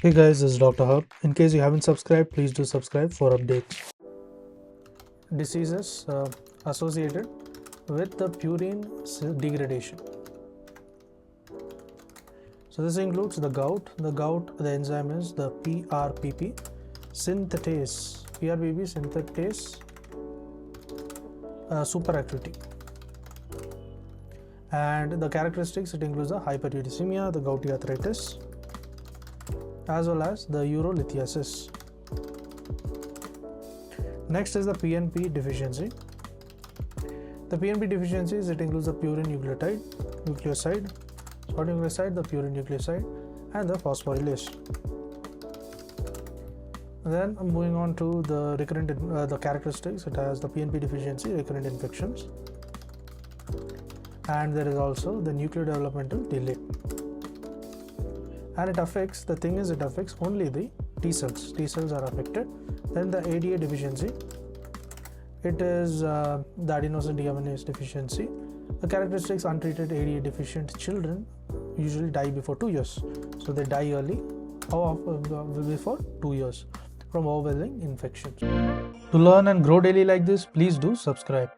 Hey guys, this is Dr. Hub. In case you haven't subscribed, please do subscribe for updates. Diseases associated with the purine degradation. So this includes the gout. The enzyme is the PRPP synthetase. PRPP synthetase superactivity. And the characteristics, it includes the hyperuricemia, the gouty arthritis, as well as the urolithiasis. Next is the PNP deficiency. The PNP deficiencies, it includes the purine nucleoside, the purine nucleoside, and the phosphorylase. Then moving on to the recurrent the characteristics, it has the PNP deficiency, recurrent infections, and there is also the nuclear developmental delay. And it affects only the T cells. T cells are affected. Then the ADA deficiency, it is the adenosine deaminase deficiency. The characteristics, untreated ADA deficient children usually die before 2 years. So they die early, before 2 years from overwhelming infections. To learn and grow daily like this, please do subscribe.